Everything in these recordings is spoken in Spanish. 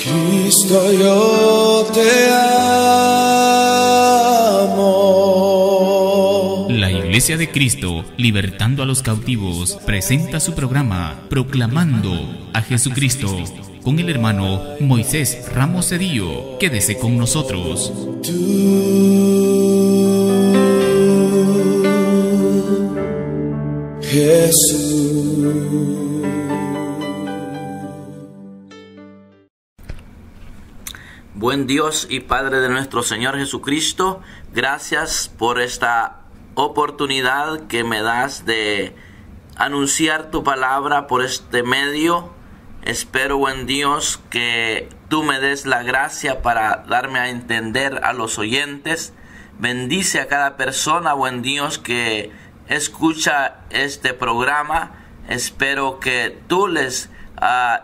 Cristo, yo te amo. La Iglesia de Cristo, libertando a los cautivos, presenta su programa Proclamando a Jesucristo con el hermano Moisés Ramos Cedillo. Quédese con nosotros. Jesús. Buen Dios y Padre de nuestro Señor Jesucristo, gracias por esta oportunidad que me das de anunciar tu palabra por este medio. Espero, buen Dios, que tú me des la gracia para darme a entender a los oyentes. Bendice a cada persona, buen Dios, que escucha este programa. Espero que tú les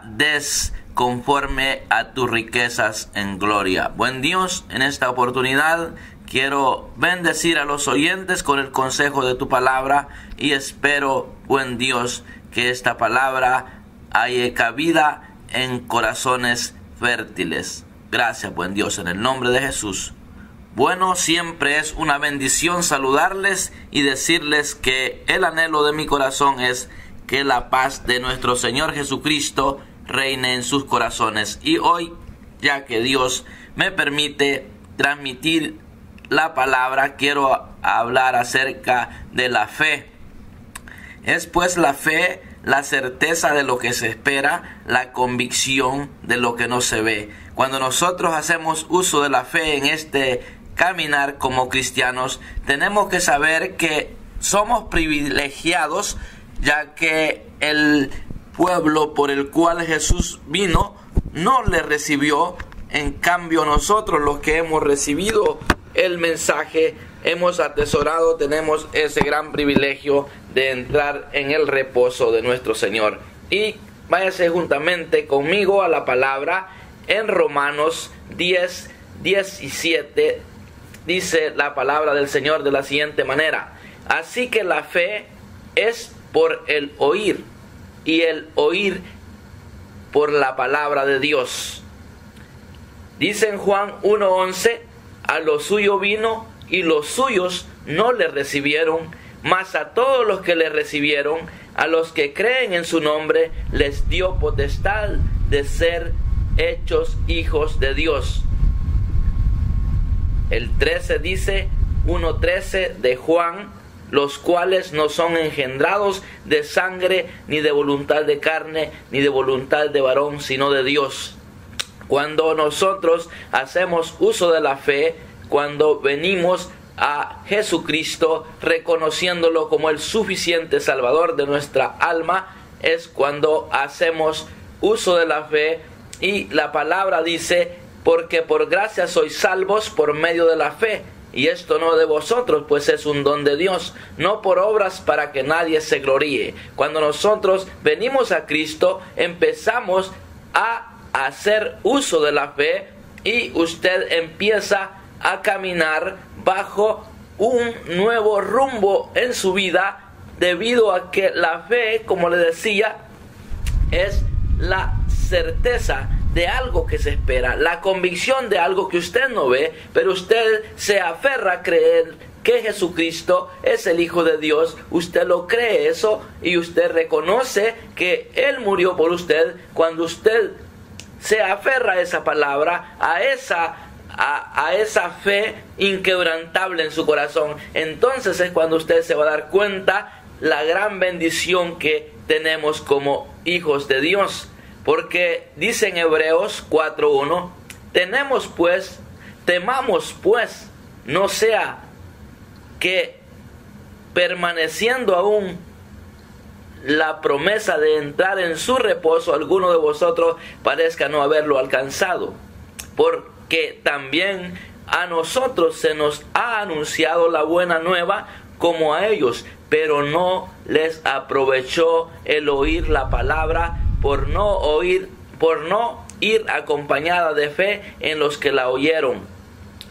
des conforme a tus riquezas en gloria. Buen Dios, en esta oportunidad quiero bendecir a los oyentes con el consejo de tu palabra y espero, buen Dios, que esta palabra haya cabida en corazones fértiles. Gracias, buen Dios, en el nombre de Jesús. Bueno, siempre es una bendición saludarles y decirles que el anhelo de mi corazón es que la paz de nuestro Señor Jesucristo reine en sus corazones. Y hoy, ya que Dios me permite transmitir la palabra, quiero hablar acerca de la fe. Es pues la fe la certeza de lo que se espera, la convicción de lo que no se ve. Cuando nosotros hacemos uso de la fe en este caminar como cristianos, tenemos que saber que somos privilegiados, ya que el pueblo por el cual Jesús vino no le recibió. En cambio, nosotros, los que hemos recibido el mensaje, hemos atesorado, tenemos ese gran privilegio de entrar en el reposo de nuestro Señor. Y váyase juntamente conmigo a la palabra en Romanos 10:17. Dice la palabra del Señor de la siguiente manera: así que la fe es por el oír, y el oír por la palabra de Dios. Dice en Juan 1:11: a lo suyo vino y los suyos no le recibieron, mas a todos los que le recibieron, a los que creen en su nombre, les dio potestad de ser hechos hijos de Dios. El 13 dice, 1:13 de Juan: los cuales no son engendrados de sangre, ni de voluntad de carne, ni de voluntad de varón, sino de Dios. Cuando nosotros hacemos uso de la fe, cuando venimos a Jesucristo reconociéndolo como el suficiente Salvador de nuestra alma, es cuando hacemos uso de la fe. Y la palabra dice: porque por gracia sois salvos por medio de la fe, y esto no de vosotros, pues es un don de Dios, no por obras para que nadie se gloríe. Cuando nosotros venimos a Cristo, empezamos a hacer uso de la fe y usted empieza a caminar bajo un nuevo rumbo en su vida, debido a que la fe, como le decía, es la certeza de algo que se espera, la convicción de algo que usted no ve, pero usted se aferra a creer que Jesucristo es el Hijo de Dios. Usted lo cree eso y usted reconoce que Él murió por usted. Cuando usted se aferra a esa palabra, a esa fe inquebrantable en su corazón, entonces es cuando usted se va a dar cuenta la gran bendición que tenemos como hijos de Dios. Porque dice en Hebreos 4:1: temamos pues, no sea que permaneciendo aún la promesa de entrar en su reposo, alguno de vosotros parezca no haberlo alcanzado. Porque también a nosotros se nos ha anunciado la buena nueva como a ellos, pero no les aprovechó el oír la palabra, por no ir acompañada de fe en los que la oyeron.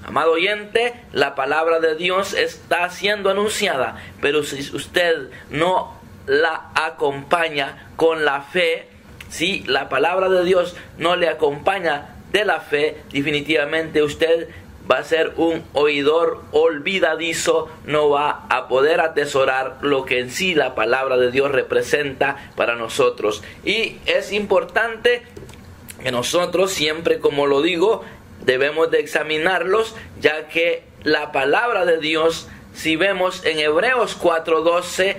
Amado oyente, la palabra de Dios está siendo anunciada, pero si usted no la acompaña con la fe, si la palabra de Dios no le acompaña de la fe, definitivamente usted va a ser un oidor olvidadizo, no va a poder atesorar lo que en sí la palabra de Dios representa para nosotros. Y es importante que nosotros siempre, como lo digo, debemos de examinarlos, ya que la palabra de Dios, si vemos en Hebreos 4:12,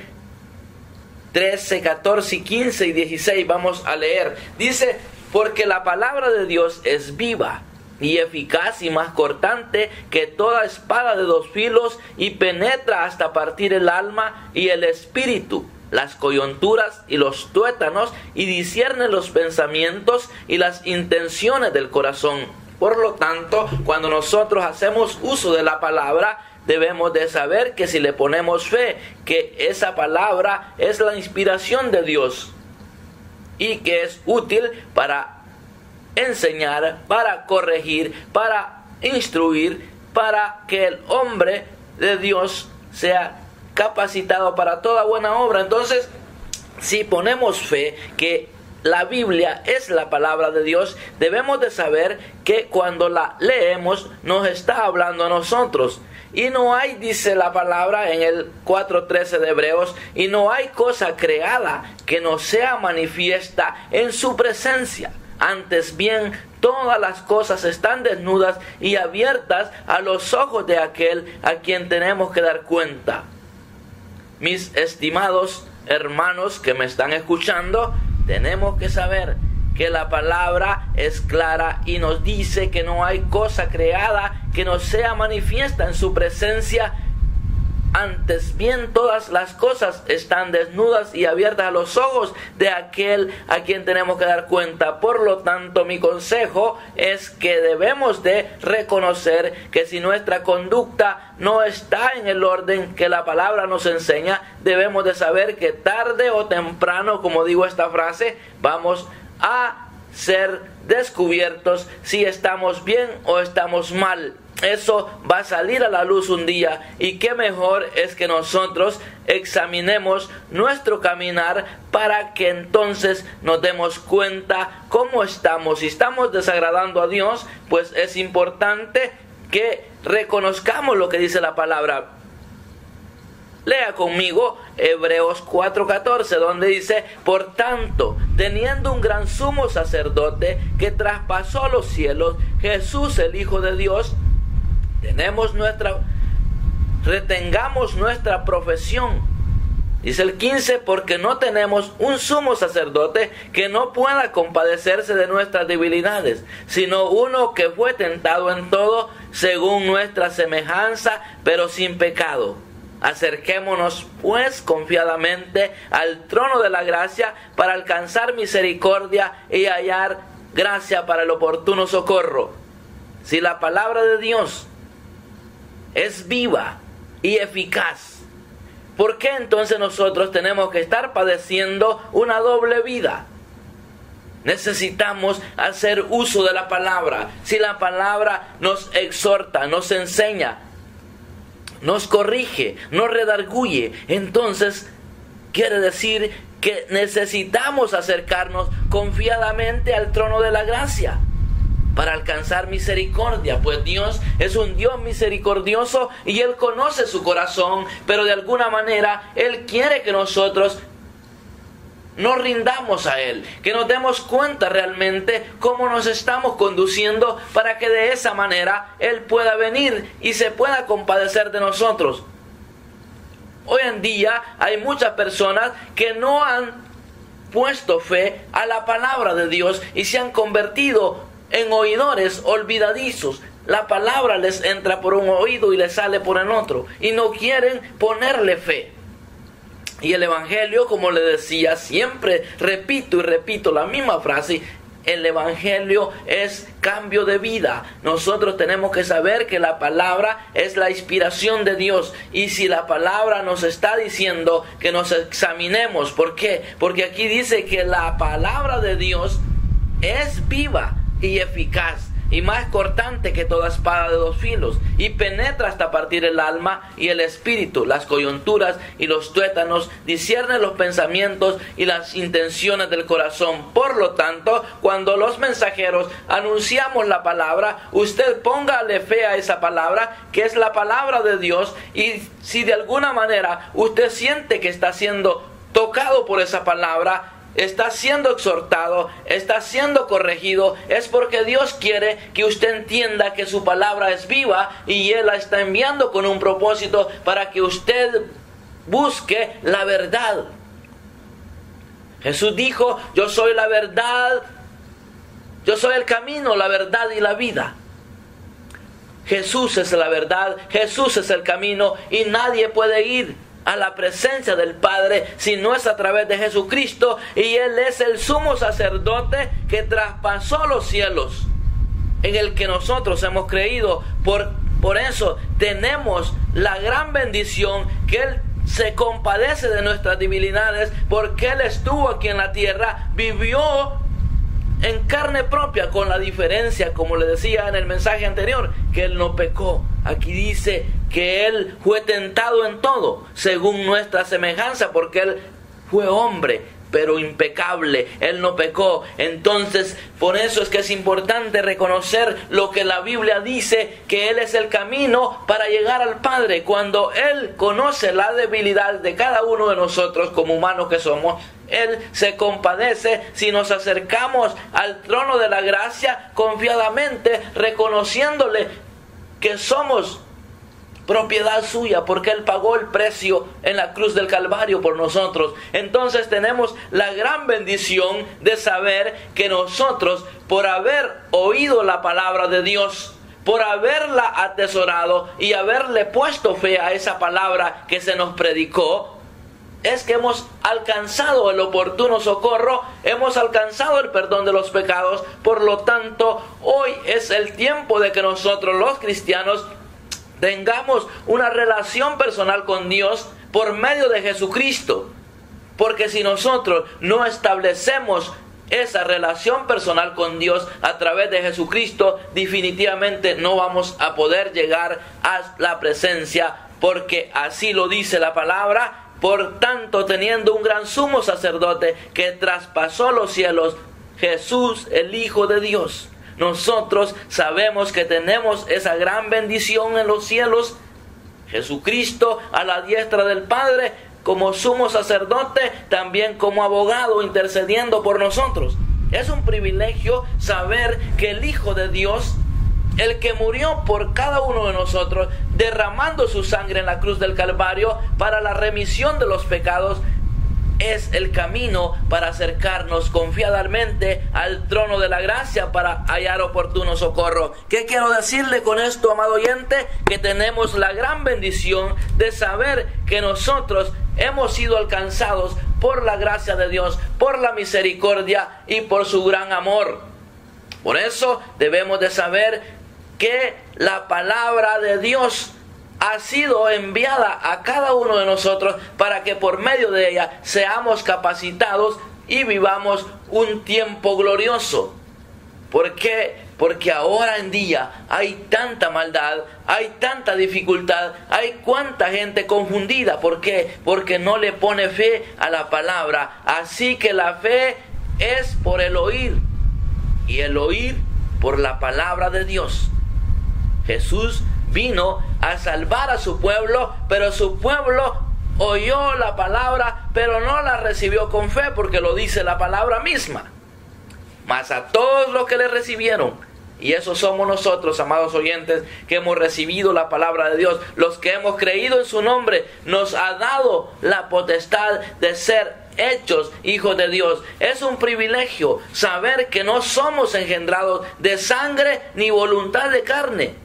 13, 14, 15 y 16, vamos a leer. Dice: porque la palabra de Dios es viva y eficaz y más cortante que toda espada de dos filos, y penetra hasta partir el alma y el espíritu, las coyunturas y los tuétanos, y discierne los pensamientos y las intenciones del corazón. Por lo tanto, cuando nosotros hacemos uso de la palabra, debemos de saber que si le ponemos fe, que esa palabra es la inspiración de Dios y que es útil para enseñar, para corregir, para instruir, para que el hombre de Dios sea capacitado para toda buena obra. Entonces, si ponemos fe que la Biblia es la palabra de Dios, debemos de saber que cuando la leemos nos está hablando a nosotros. Y no hay, dice la palabra en el 4:13 de Hebreos, y no hay cosa creada que no sea manifiesta en su presencia. Antes bien, todas las cosas están desnudas y abiertas a los ojos de aquel a quien tenemos que dar cuenta. Mis estimados hermanos que me están escuchando, tenemos que saber que la palabra es clara y nos dice que no hay cosa creada que no sea manifiesta en su presencia. Antes bien, todas las cosas están desnudas y abiertas a los ojos de aquel a quien tenemos que dar cuenta. Por lo tanto, mi consejo es que debemos de reconocer que si nuestra conducta no está en el orden que la palabra nos enseña, debemos de saber que tarde o temprano, como digo esta frase, vamos a ser descubiertos si estamos bien o estamos mal. Eso va a salir a la luz un día, y qué mejor es que nosotros examinemos nuestro caminar para que entonces nos demos cuenta cómo estamos. Si estamos desagradando a Dios, pues es importante que reconozcamos lo que dice la palabra. Lea conmigo Hebreos 4:14, donde dice: por tanto, teniendo un gran sumo sacerdote que traspasó los cielos, Jesús el Hijo de Dios, retengamos nuestra profesión. Dice el 15: porque no tenemos un sumo sacerdote que no pueda compadecerse de nuestras debilidades, sino uno que fue tentado en todo según nuestra semejanza, pero sin pecado. Acerquémonos pues confiadamente al trono de la gracia para alcanzar misericordia y hallar gracia para el oportuno socorro. Si la palabra de Dios es viva y eficaz, ¿por qué entonces nosotros tenemos que estar padeciendo una doble vida? Necesitamos hacer uso de la palabra. Si la palabra nos exhorta, nos enseña, nos corrige, nos redarguye, entonces quiere decir que necesitamos acercarnos confiadamente al trono de la gracia para alcanzar misericordia, pues Dios es un Dios misericordioso y Él conoce su corazón, pero de alguna manera Él quiere que nosotros nos rindamos a Él, que nos demos cuenta realmente cómo nos estamos conduciendo, para que de esa manera Él pueda venir y se pueda compadecer de nosotros. Hoy en día hay muchas personas que no han puesto fe a la palabra de Dios y se han convertido en oidores olvidadizos. La palabra les entra por un oído y les sale por el otro, y no quieren ponerle fe. Y el Evangelio, como le decía, siempre repito y repito la misma frase: el Evangelio es cambio de vida. Nosotros tenemos que saber que la palabra es la inspiración de Dios. Y si la palabra nos está diciendo que nos examinemos, ¿por qué? Porque aquí dice que la palabra de Dios es viva y eficaz. y más cortante que toda espada de dos filos, y penetra hasta partir el alma y el espíritu, las coyunturas y los tuétanos, discierne los pensamientos y las intenciones del corazón. Por lo tanto, cuando los mensajeros anunciamos la palabra, usted póngale fe a esa palabra, que es la palabra de Dios, y si de alguna manera usted siente que está siendo tocado por esa palabra, está siendo exhortado, está siendo corregido, es porque Dios quiere que usted entienda que su palabra es viva y Él la está enviando con un propósito para que usted busque la verdad. Jesús dijo: yo soy la verdad, yo soy el camino, la verdad y la vida. Jesús es la verdad, Jesús es el camino, y nadie puede ir a la presencia del Padre si no es a través de Jesucristo, y Él es el sumo sacerdote que traspasó los cielos, en el que nosotros hemos creído. Por eso tenemos la gran bendición que Él se compadece de nuestras debilidades, porque Él estuvo aquí en la tierra, vivió en carne propia, con la diferencia, como le decía en el mensaje anterior, que Él no pecó. Aquí dice que Él fue tentado en todo, según nuestra semejanza, porque Él fue hombre, pero impecable. Él no pecó. Entonces, por eso es que es importante reconocer lo que la Biblia dice, que Él es el camino para llegar al Padre. Cuando Él conoce la debilidad de cada uno de nosotros como humanos que somos, Él se compadece si nos acercamos al trono de la gracia confiadamente, reconociéndole que somos propiedad suya, porque Él pagó el precio en la cruz del Calvario por nosotros. Entonces tenemos la gran bendición de saber que nosotros, por haber oído la palabra de Dios, por haberla atesorado y haberle puesto fe a esa palabra que se nos predicó, es que hemos alcanzado el oportuno socorro, hemos alcanzado el perdón de los pecados. Por lo tanto, hoy es el tiempo de que nosotros, los cristianos, tengamos una relación personal con Dios por medio de Jesucristo. Porque si nosotros no establecemos esa relación personal con Dios a través de Jesucristo, definitivamente no vamos a poder llegar a la presencia, porque así lo dice la palabra. Por tanto, teniendo un gran sumo sacerdote que traspasó los cielos, Jesús, el Hijo de Dios. Nosotros sabemos que tenemos esa gran bendición en los cielos. Jesucristo a la diestra del Padre, como sumo sacerdote, también como abogado intercediendo por nosotros. Es un privilegio saber que el Hijo de Dios, el que murió por cada uno de nosotros, derramando su sangre en la cruz del Calvario para la remisión de los pecados, es el camino para acercarnos confiadamente al trono de la gracia para hallar oportuno socorro. ¿Qué quiero decirle con esto, amado oyente? Que tenemos la gran bendición de saber que nosotros hemos sido alcanzados por la gracia de Dios, por la misericordia y por su gran amor. Por eso debemos de saber que la palabra de Dios ha sido enviada a cada uno de nosotros para que por medio de ella seamos capacitados y vivamos un tiempo glorioso. ¿Por qué? Porque ahora en día hay tanta maldad, hay tanta dificultad, hay cuánta gente confundida. ¿Por qué? Porque no le pone fe a la palabra. Así que la fe es por el oír, y el oír por la palabra de Dios. Jesús vino a salvar a su pueblo, pero su pueblo oyó la palabra, pero no la recibió con fe, porque lo dice la palabra misma. Mas a todos los que le recibieron, y esos somos nosotros, amados oyentes, que hemos recibido la palabra de Dios, los que hemos creído en su nombre, nos ha dado la potestad de ser hechos hijos de Dios. Es un privilegio saber que no somos engendrados de sangre ni voluntad de carne.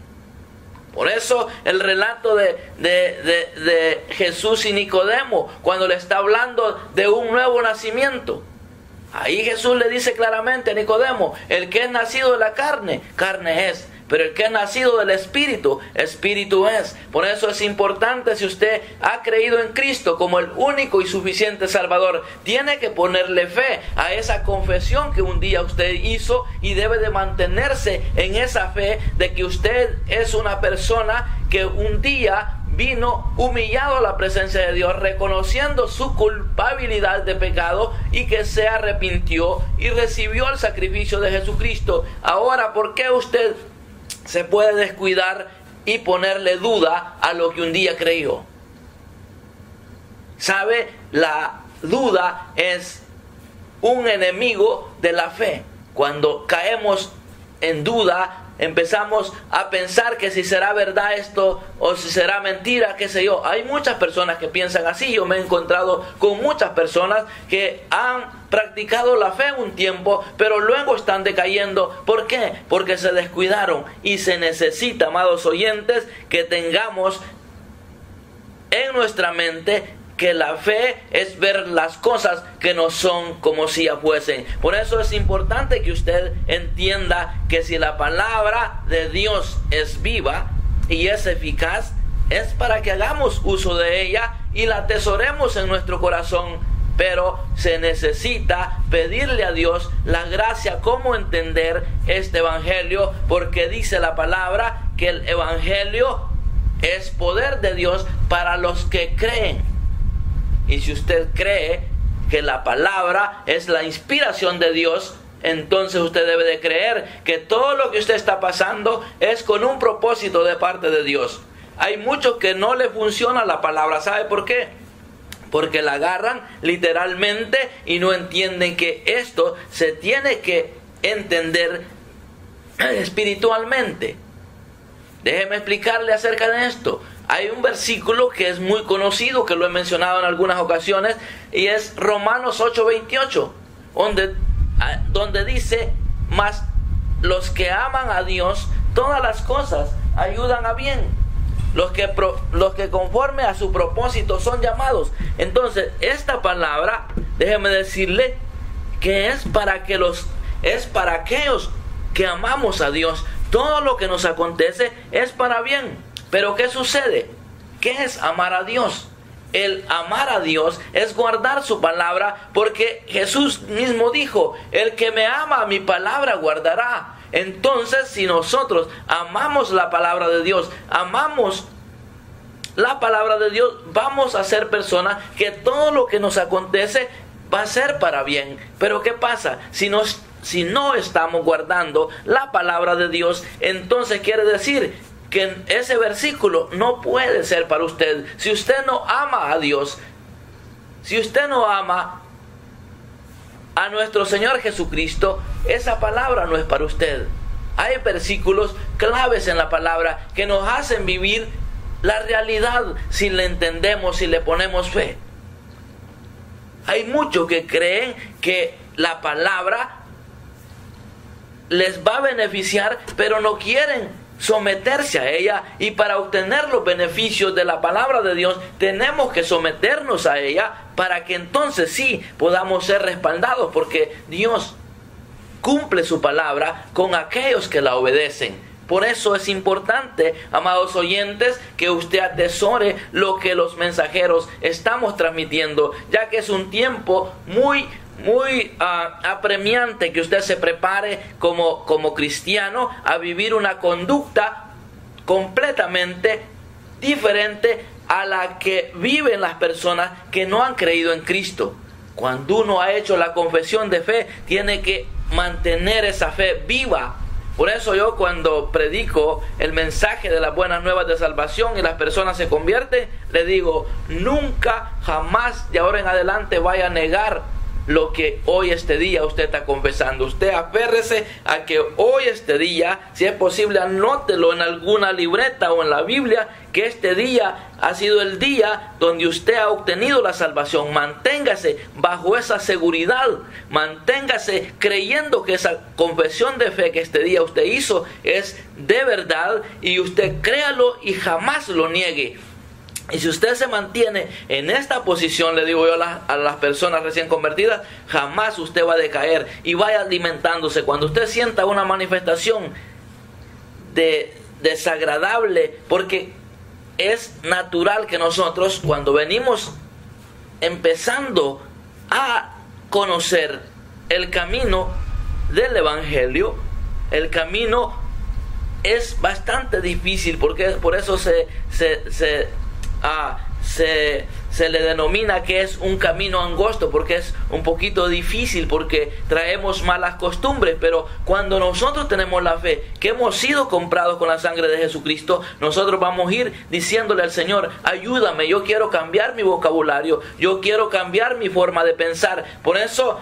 Por eso el relato de Jesús y Nicodemo, cuando le está hablando de un nuevo nacimiento, Ahí Jesús le dice claramente a Nicodemo, el que es nacido de la carne, carne es. Pero el que es nacido del Espíritu, Espíritu es. Por eso es importante, si usted ha creído en Cristo como el único y suficiente Salvador, tiene que ponerle fe a esa confesión que un día usted hizo y debe de mantenerse en esa fe de que usted es una persona que un día vino humillado a la presencia de Dios, reconociendo su culpabilidad de pecado y que se arrepintió y recibió el sacrificio de Jesucristo. Ahora, ¿por qué usted se puede descuidar y ponerle duda a lo que un día creyó? ¿Sabe? La duda es un enemigo de la fe. Cuando caemos en duda, empezamos a pensar que si será verdad esto o si será mentira, qué sé yo. Hay muchas personas que piensan así. Yo me he encontrado con muchas personas que han practicado la fe un tiempo, pero luego están decayendo. ¿Por qué? Porque se descuidaron. Y se necesita, amados oyentes, que tengamos en nuestra mente que la fe es ver las cosas que no son como si ya fuesen. Por eso es importante que usted entienda que si la palabra de Dios es viva y es eficaz, es para que hagamos uso de ella y la atesoremos en nuestro corazón. Pero se necesita pedirle a Dios la gracia cómo entender este evangelio, porque dice la palabra que el evangelio es poder de Dios para los que creen. Y si usted cree que la palabra es la inspiración de Dios, entonces usted debe de creer que todo lo que usted está pasando es con un propósito de parte de Dios. Hay muchos que no le funciona la palabra. ¿Sabe por qué? Porque la agarran literalmente y no entienden que esto se tiene que entender espiritualmente. Déjeme explicarle acerca de esto. Hay un versículo que es muy conocido, que lo he mencionado en algunas ocasiones, y es Romanos 8:28, donde dice, mas los que aman a Dios, todas las cosas ayudan a bien. Los que conforme a su propósito son llamados. Entonces, esta palabra, déjeme decirle, que es para aquellos que amamos a Dios. Todo lo que nos acontece es para bien. Pero ¿qué sucede? ¿Qué es amar a Dios? El amar a Dios es guardar su palabra, porque Jesús mismo dijo, el que me ama, mi palabra guardará. Entonces, si nosotros amamos la palabra de Dios, amamos la palabra de Dios, vamos a ser personas que todo lo que nos acontece va a ser para bien. Pero ¿qué pasa? Si no estamos guardando la palabra de Dios, entonces quiere decir que ese versículo no puede ser para usted. Si usted no ama a Dios, si usted no ama a nuestro Señor Jesucristo, esa palabra no es para usted. Hay versículos claves en la palabra que nos hacen vivir la realidad si le entendemos, si le ponemos fe. Hay muchos que creen que la palabra les va a beneficiar, pero no quieren someterse a ella, y para obtener los beneficios de la palabra de Dios tenemos que someternos a ella para que entonces sí podamos ser respaldados, porque Dios cumple su palabra con aquellos que la obedecen. Por eso es importante, amados oyentes, que usted atesore lo que los mensajeros estamos transmitiendo, ya que es un tiempo muy apremiante que usted se prepare como cristiano a vivir una conducta completamente diferente a la que viven las personas que no han creído en Cristo. Cuando uno ha hecho la confesión de fe, tiene que mantener esa fe viva. Por eso yo, cuando predico el mensaje de las buenas nuevas de salvación y las personas se convierten, le digo, nunca, jamás de ahora en adelante vaya a negar lo que hoy este día usted está confesando. Usted aférrese a que hoy este día, si es posible, anótelo en alguna libreta o en la Biblia, que este día ha sido el día donde usted ha obtenido la salvación. Manténgase bajo esa seguridad, manténgase creyendo que esa confesión de fe que este día usted hizo es de verdad, y usted créalo y jamás lo niegue. Y si usted se mantiene en esta posición, le digo yo a las personas recién convertidas, jamás usted va a decaer y vaya alimentándose. Cuando usted sienta una manifestación desagradable, porque es natural que nosotros, cuando venimos empezando a conocer el camino del Evangelio, el camino es bastante difícil, porque por eso se le denomina que es un camino angosto, porque es un poquito difícil, porque traemos malas costumbres. Pero cuando nosotros tenemos la fe, que hemos sido comprados con la sangre de Jesucristo, nosotros vamos a ir diciéndole al Señor: ayúdame, yo quiero cambiar mi vocabulario, yo quiero cambiar mi forma de pensar. Por eso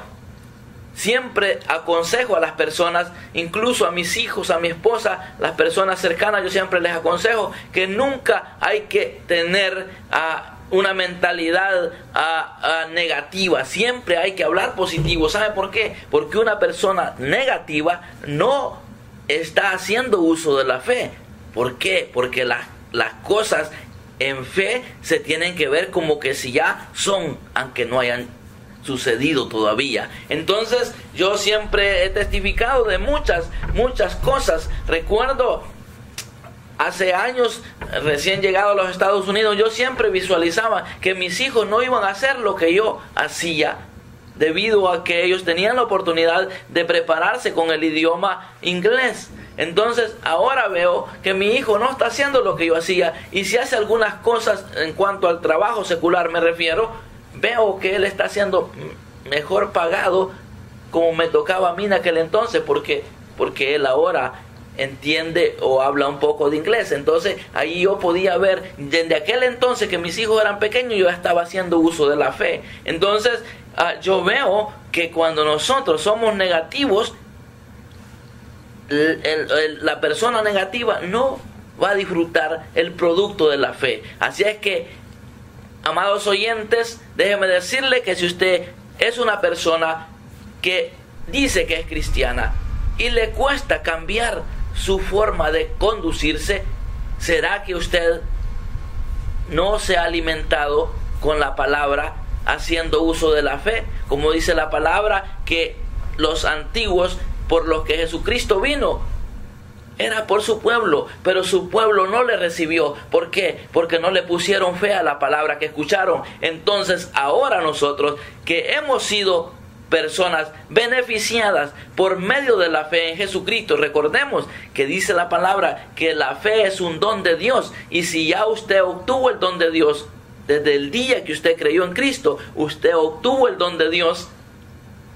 siempre aconsejo a las personas, incluso a mis hijos, a mi esposa, las personas cercanas, yo siempre les aconsejo que nunca hay que tener una mentalidad negativa. Siempre hay que hablar positivo. ¿Sabe por qué? Porque una persona negativa no está haciendo uso de la fe. ¿Por qué? Porque las cosas en fe se tienen que ver como que si ya son, aunque no hayan sucedido todavía. Entonces yo siempre he testificado de muchas cosas. Recuerdo hace años, recién llegado a los Estados Unidos, yo siempre visualizaba que mis hijos no iban a hacer lo que yo hacía, debido a que ellos tenían la oportunidad de prepararse con el idioma inglés. Entonces ahora veo que mi hijo no está haciendo lo que yo hacía, y si hace algunas cosas en cuanto al trabajo secular me refiero, veo que él está siendo mejor pagado, como me tocaba a mí en aquel entonces, porque él ahora entiende o habla un poco de inglés. Entonces ahí yo podía ver, desde aquel entonces que mis hijos eran pequeños, yo estaba haciendo uso de la fe. Entonces yo veo que cuando nosotros somos negativos, la persona negativa no va a disfrutar el producto de la fe. Así es que, amados oyentes, déjeme decirle que si usted es una persona que dice que es cristiana y le cuesta cambiar su forma de conducirse, ¿será que usted no se ha alimentado con la palabra, haciendo uso de la fe? Como dice la palabra, que los antiguos por los que Jesucristo vino era por su pueblo, pero su pueblo no le recibió. ¿Por qué? Porque no le pusieron fe a la palabra que escucharon. Entonces ahora nosotros, que hemos sido personas beneficiadas por medio de la fe en Jesucristo, recordemos que dice la palabra que la fe es un don de Dios, y si ya usted obtuvo el don de Dios, desde el día que usted creyó en Cristo, usted obtuvo el don de Dios,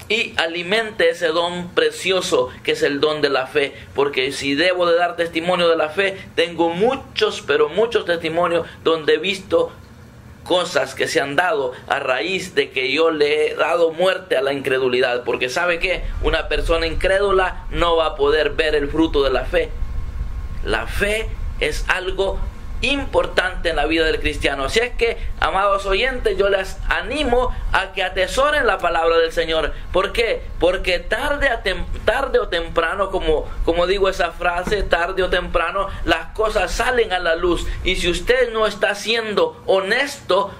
y alimente ese don precioso que es el don de la fe. Porque si debo de dar testimonio de la fe, tengo muchos, pero muchos testimonios donde he visto cosas que se han dado a raíz de que yo le he dado muerte a la incredulidad. Porque ¿sabe qué? Una persona incrédula no va a poder ver el fruto de la fe. La fe es algo importante en la vida del cristiano. Así es que, amados oyentes, yo les animo a que atesoren la palabra del Señor. ¿Por qué? Porque tarde o temprano, como digo esa frase, tarde o temprano las cosas salen a la luz. Y si usted no está siendo honesto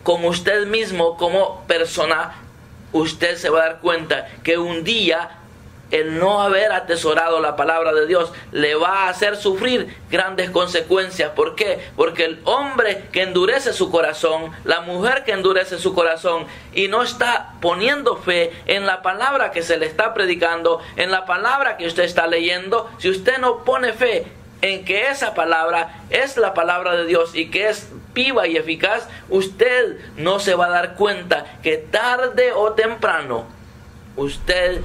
con usted mismo como persona, usted se va a dar cuenta que un día el no haber atesorado la palabra de Dios le va a hacer sufrir grandes consecuencias. ¿Por qué? Porque el hombre que endurece su corazón, la mujer que endurece su corazón y no está poniendo fe en la palabra que se le está predicando, en la palabra que usted está leyendo, si usted no pone fe en que esa palabra es la palabra de Dios y que es viva y eficaz, usted no se va a dar cuenta que tarde o temprano usted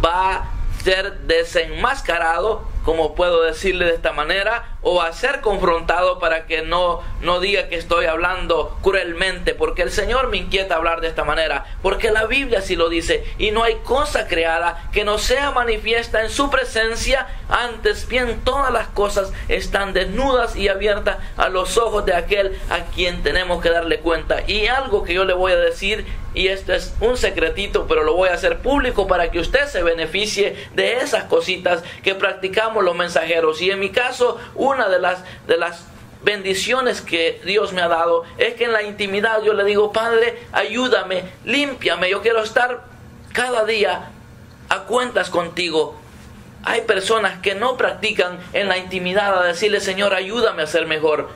va a ser desenmascarado, como puedo decirle de esta manera, o a ser confrontado, para que no diga que estoy hablando cruelmente, porque el Señor me inquieta hablar de esta manera, porque la Biblia así lo dice, y no hay cosa creada que no sea manifiesta en su presencia. Antes bien, todas las cosas están desnudas y abiertas a los ojos de aquel a quien tenemos que darle cuenta. Y algo que yo le voy a decir, y esto es un secretito, pero lo voy a hacer público para que usted se beneficie de esas cositas que practicamos los mensajeros. Y en mi caso, una de las bendiciones que Dios me ha dado es que en la intimidad yo le digo: Padre, ayúdame, límpiame, yo quiero estar cada día a cuentas contigo. Hay personas que no practican en la intimidad a decirle: Señor, ayúdame a ser mejor.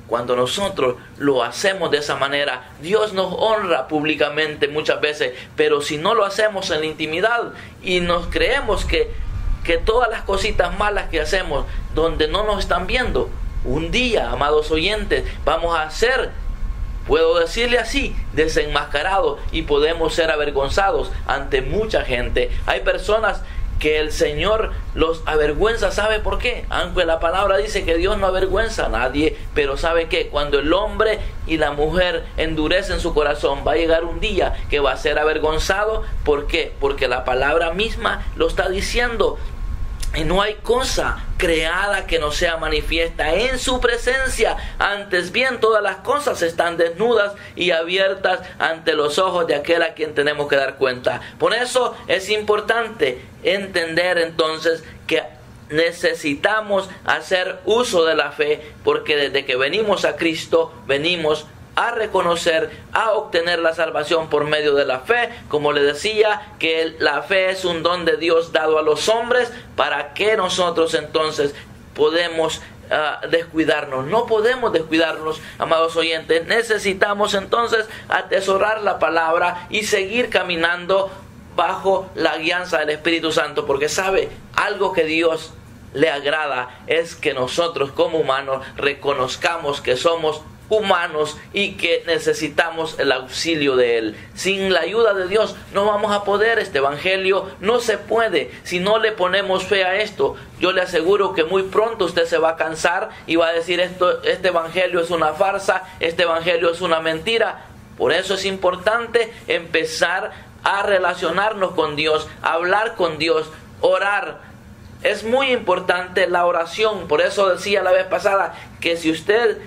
Cuando nosotros lo hacemos de esa manera, Dios nos honra públicamente muchas veces, pero si no lo hacemos en la intimidad y nos creemos que todas las cositas malas que hacemos donde no nos están viendo, un día, amados oyentes, vamos a ser, puedo decirle así, desenmascarados, y podemos ser avergonzados ante mucha gente. Hay personas que el Señor los avergüenza. ¿Sabe por qué? Aunque la palabra dice que Dios no avergüenza a nadie, pero ¿sabe qué? Cuando el hombre y la mujer endurecen su corazón, va a llegar un día que va a ser avergonzado. ¿Por qué? Porque la palabra misma lo está diciendo. Y no hay cosa creada que no sea manifiesta en su presencia. Antes bien, todas las cosas están desnudas y abiertas ante los ojos de aquel a quien tenemos que dar cuenta. Por eso es importante entender entonces que necesitamos hacer uso de la fe, porque desde que venimos a Cristo, venimos a reconocer, a obtener la salvación por medio de la fe. Como le decía, que la fe es un don de Dios dado a los hombres, para que nosotros entonces podemos descuidarnos. No podemos descuidarnos, amados oyentes. Necesitamos entonces atesorar la palabra y seguir caminando bajo la guianza del Espíritu Santo, porque sabe, algo que Dios le agrada es que nosotros como humanos reconozcamos que somos humanos y que necesitamos el auxilio de Él. Sin la ayuda de Dios no vamos a poder. Este evangelio no se puede si no le ponemos fe a esto. Yo le aseguro que muy pronto usted se va a cansar y va a decir: este evangelio es una farsa, este evangelio es una mentira. Por eso es importante empezar a relacionarnos con Dios, a hablar con Dios, orar. Es muy importante la oración. Por eso decía la vez pasada que si usted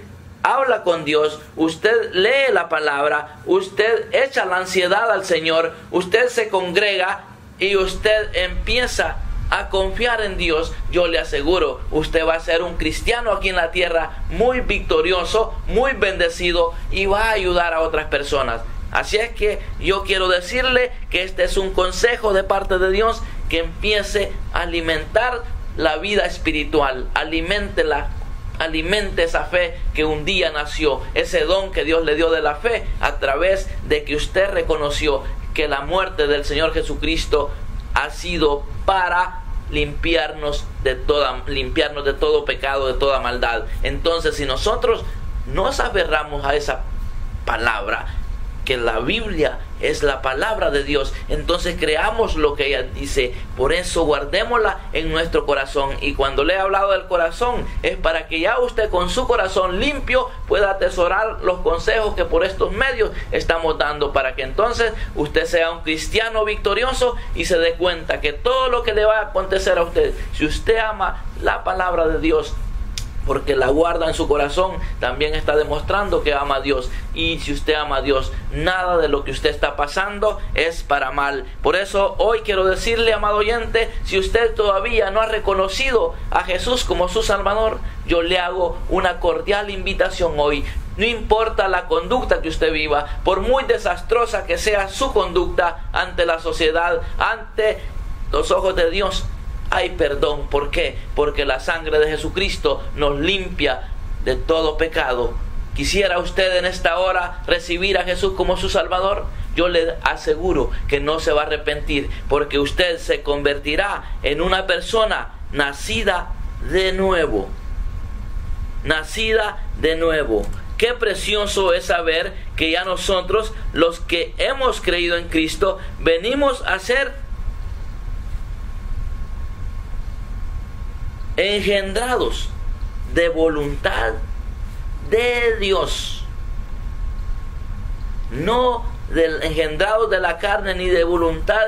habla con Dios, usted lee la palabra, usted echa la ansiedad al Señor, usted se congrega y usted empieza a confiar en Dios, yo le aseguro, usted va a ser un cristiano aquí en la tierra muy victorioso, muy bendecido, y va a ayudar a otras personas. Así es que yo quiero decirle que este es un consejo de parte de Dios, que empiece a alimentar la vida espiritual, alimente esa fe que un día nació, ese don que Dios le dio de la fe, a través de que usted reconoció que la muerte del Señor Jesucristo ha sido para limpiarnos de todo pecado, de toda maldad. Entonces, si nosotros nos aferramos a esa palabra, que la Biblia es la palabra de Dios, entonces creamos lo que ella dice. Por eso guardémosla en nuestro corazón. Y cuando le he hablado del corazón, es para que ya usted con su corazón limpio pueda atesorar los consejos que por estos medios estamos dando, para que entonces usted sea un cristiano victorioso y se dé cuenta que todo lo que le va a acontecer a usted, si usted ama la palabra de Dios, porque la guarda en su corazón, también está demostrando que ama a Dios. Y si usted ama a Dios, nada de lo que usted está pasando es para mal. Por eso hoy quiero decirle, amado oyente, si usted todavía no ha reconocido a Jesús como su Salvador, yo le hago una cordial invitación hoy. No importa la conducta que usted viva, por muy desastrosa que sea su conducta ante la sociedad, ante los ojos de Dios, hay perdón. ¿Por qué? Porque la sangre de Jesucristo nos limpia de todo pecado. ¿Quisiera usted en esta hora recibir a Jesús como su Salvador? Yo le aseguro que no se va a arrepentir, porque usted se convertirá en una persona nacida de nuevo. Nacida de nuevo. Qué precioso es saber que ya nosotros, los que hemos creído en Cristo, venimos a ser engendrados de voluntad de Dios, no engendrados de la carne ni de voluntad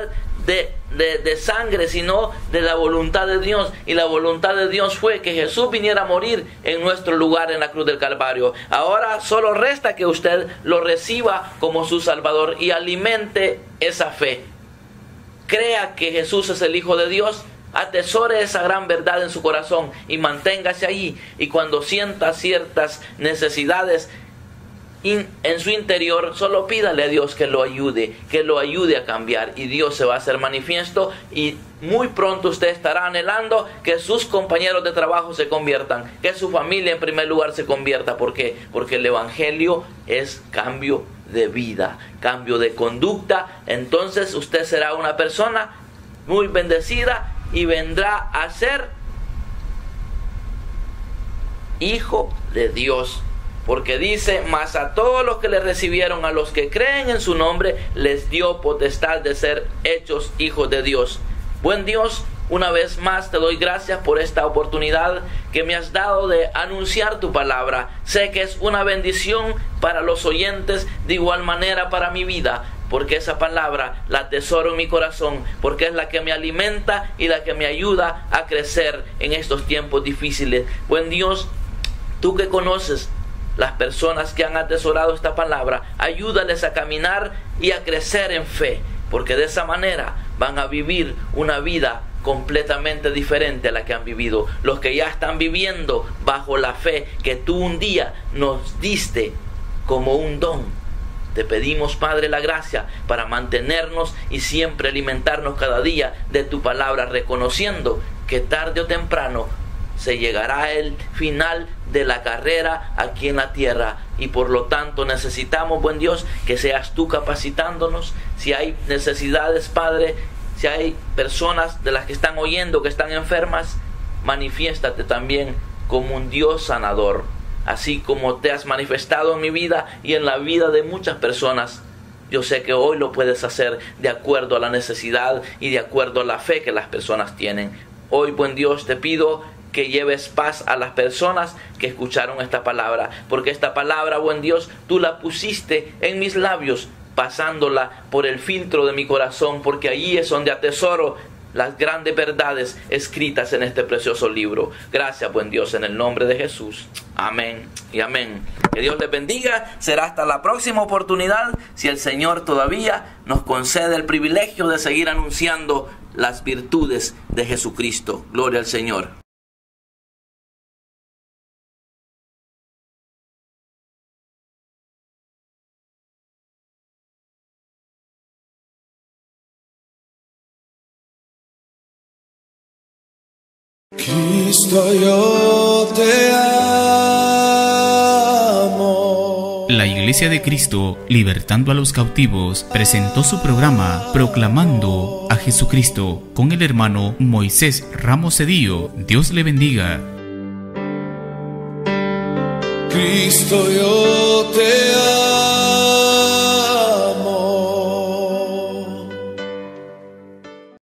de sangre, sino de la voluntad de Dios. Y la voluntad de Dios fue que Jesús viniera a morir en nuestro lugar en la cruz del Calvario. Ahora solo resta que usted lo reciba como su Salvador y alimente esa fe. Crea que Jesús es el Hijo de Dios. atesore esa gran verdad en su corazón y manténgase allí. Y cuando sienta ciertas necesidades en su interior, solo pídale a Dios que lo ayude a cambiar, y Dios se va a hacer manifiesto, y muy pronto usted estará anhelando que sus compañeros de trabajo se conviertan, que su familia en primer lugar se convierta. ¿Por qué? Porque el evangelio es cambio de vida, cambio de conducta. Entonces usted será una persona muy bendecida y vendrá a ser hijo de Dios. Porque dice: mas a todos los que le recibieron, a los que creen en su nombre, les dio potestad de ser hechos hijos de Dios. Buen Dios, una vez más te doy gracias por esta oportunidad que me has dado de anunciar tu palabra. Sé que es una bendición para los oyentes, de igual manera para mi vida, porque esa palabra la atesoro en mi corazón, porque es la que me alimenta y la que me ayuda a crecer en estos tiempos difíciles. Buen Dios, tú que conoces las personas que han atesorado esta palabra, ayúdales a caminar y a crecer en fe, porque de esa manera van a vivir una vida completamente diferente a la que han vivido. Los que ya están viviendo bajo la fe que tú un día nos diste como un don. Te pedimos, Padre, la gracia para mantenernos y siempre alimentarnos cada día de tu palabra, reconociendo que tarde o temprano se llegará el final de la carrera aquí en la tierra, y por lo tanto necesitamos, buen Dios, que seas tú capacitándonos. Si hay necesidades, Padre, si hay personas de las que están oyendo que están enfermas, manifiéstate también como un Dios sanador, así como te has manifestado en mi vida y en la vida de muchas personas. Yo sé que hoy lo puedes hacer de acuerdo a la necesidad y de acuerdo a la fe que las personas tienen. Hoy, buen Dios, te pido que lleves paz a las personas que escucharon esta palabra, porque esta palabra, buen Dios, tú la pusiste en mis labios, pasándola por el filtro de mi corazón, porque allí es donde atesoro las grandes verdades escritas en este precioso libro. Gracias, buen Dios, en el nombre de Jesús. Amén y amén. Que Dios les bendiga. Será hasta la próxima oportunidad, si el Señor todavía nos concede el privilegio de seguir anunciando las virtudes de Jesucristo. Gloria al Señor. Cristo, yo te amo. La Iglesia de Cristo, libertando a los cautivos, presentó su programa Proclamando a Jesucristo con el hermano Moisés Ramos Cedillo. Dios le bendiga. Cristo, yo te